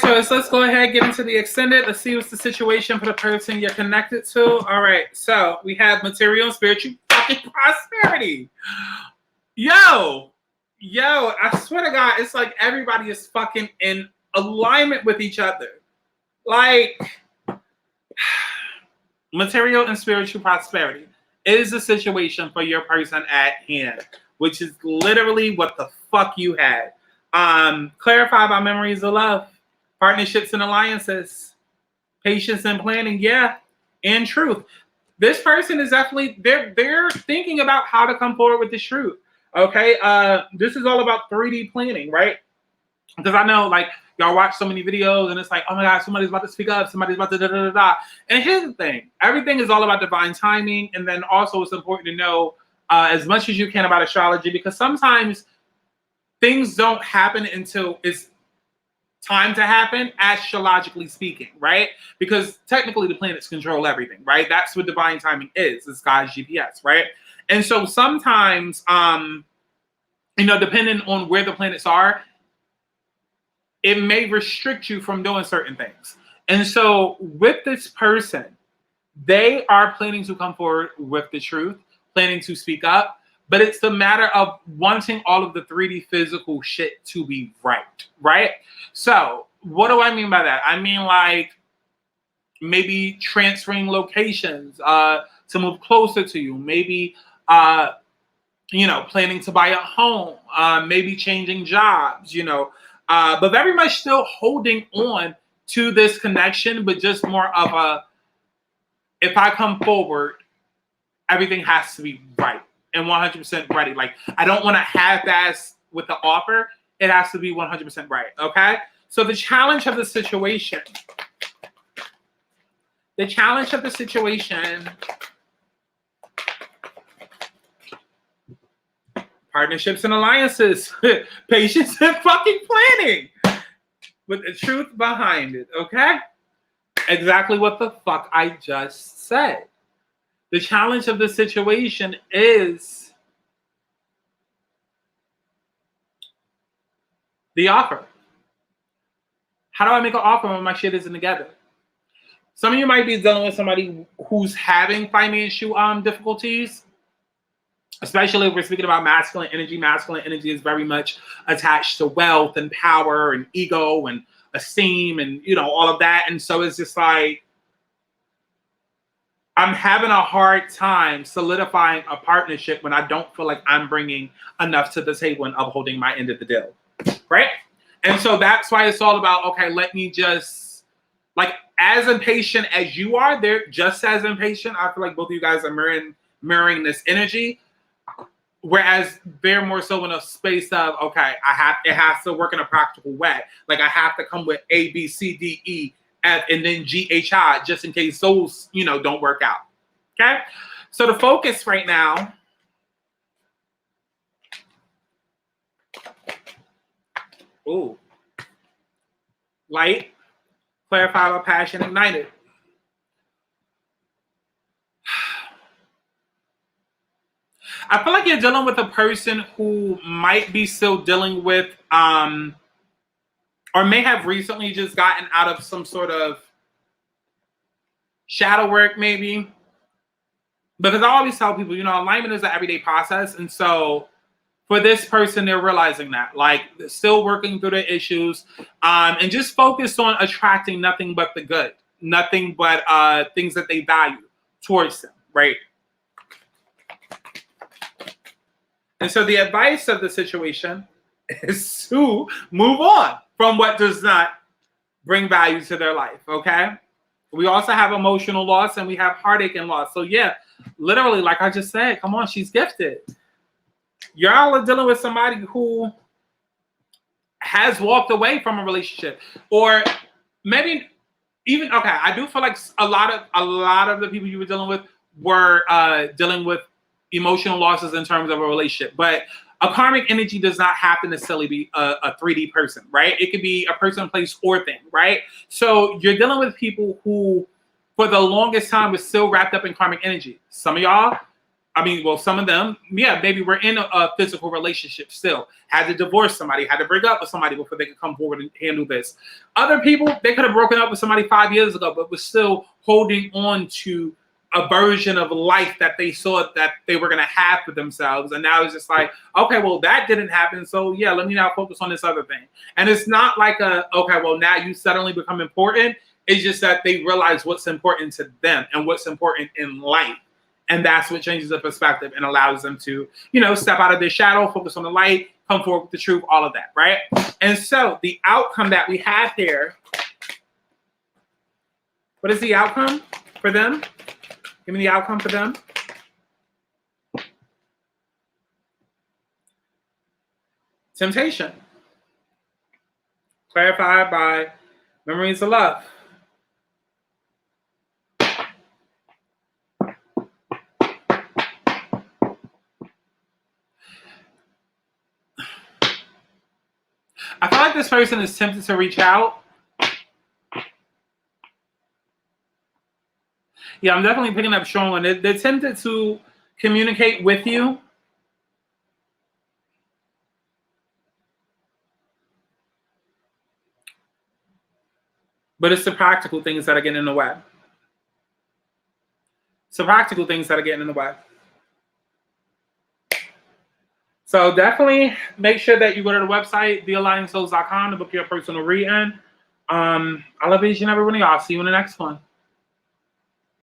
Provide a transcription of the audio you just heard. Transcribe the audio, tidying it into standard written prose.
right, so let's go ahead and get into the extended. Let's see what's the situation for the person you're connected to. All right, so we have material and spiritual fucking prosperity. Yo, I swear to God, it's like everybody is fucking in alignment with each other. Like, material and spiritual prosperity is the situation for your person at hand, which is literally what the fuck you had. Clarify by memories of love, partnerships and alliances, patience and planning, yeah, and truth. This person is definitely they're thinking about how to come forward with the truth. Okay, this is all about 3D planning, right? Because I know, like, y'all watch so many videos and it's like, oh my God, somebody's about to speak up, somebody's about to da da da da. And here's the thing, everything is all about divine timing, and then also it's important to know as much as you can about astrology, because sometimes things don't happen until it's time to happen, astrologically speaking, right? Because technically the planets control everything, right? That's what divine timing is. It's God's GPS, right? And so sometimes, depending on where the planets are, it may restrict you from doing certain things. And so with this person, they are planning to come forward with the truth, planning to speak up, but it's the matter of wanting all of the 3D physical shit to be right? So what do I mean by that? I mean, like, maybe transferring locations to move closer to you, maybe planning to buy a home, maybe changing jobs, but very much still holding on to this connection, but just more of a, if I come forward, everything has to be right and 100% ready. Like, I don't want to half-ass with the offer. It has to be 100% right, okay? So the challenge of the situation, partnerships and alliances, patience and fucking planning, with the truth behind it, okay? Exactly what the fuck I just said. The challenge of the situation is the offer. How do I make an offer when my shit isn't together? Some of you might be dealing with somebody who's having financial difficulties, especially if we're speaking about masculine energy. Masculine energy is very much attached to wealth and power and ego and esteem and, all of that. And so it's just like, I'm having a hard time solidifying a partnership when I don't feel like I'm bringing enough to the table and upholding my end of the deal, right? And so that's why it's all about, okay, let me just, like, as impatient as you are, they're just as impatient. I feel like both of you guys are mirroring this energy, whereas they're more so in a space of, okay, it has to work in a practical way. Like, I have to come with A, B, C, D, E, F, and then G, H, I, just in case those, don't work out. Okay? So the focus right now, light, clarify by passion, ignited. I feel like you're dealing with a person who might be still dealing with, or may have recently just gotten out of some sort of shadow work, maybe. Because I always tell people, alignment is an everyday process. And so for this person, they're realizing that, like, they're still working through the issues, and just focused on attracting nothing but the good, nothing but things that they value towards them, right? And so the advice of the situation is to move on from what does not bring value to their life, okay? We also have emotional loss and we have heartache and loss. So yeah, literally, like I just said, come on, she's gifted. Y'all are dealing with somebody who has walked away from a relationship, or maybe even, okay, I do feel like a lot of the people you were dealing with were dealing with emotional losses in terms of a relationship. But a karmic energy does not have to necessarily be a 3D person, right? It could be a person, place, or thing, right? So you're dealing with people who, for the longest time, was still wrapped up in karmic energy. Some of y'all, I mean, well, some of them, yeah, maybe we're in a physical relationship still. Had to divorce somebody, had to break up with somebody before they could come forward and handle this. Other people, they could have broken up with somebody 5 years ago, but was still holding on to a version of life that they saw that they were going to have for themselves. And now it's just like, okay, well, that didn't happen. So yeah, let me now focus on this other thing. And it's not like okay, well, now you suddenly become important. It's just that they realize what's important to them and what's important in life. And that's what changes the perspective and allows them to, step out of their shadow, focus on the light, come forward with the truth, all of that, right? And so the outcome that we have here, what is the outcome for them? Give me the outcome for them. Temptation. Clarified by memories of love. I feel like this person is tempted to reach out. Yeah, I'm definitely picking up strong on it. They're tempted to communicate with you. But it's the practical things that are getting in the way. It's the practical things that are getting in the way. So definitely make sure that you go to the website, thealigningsouls.com, to book your personal reading. I love each and every one of y'all. See you in the next one.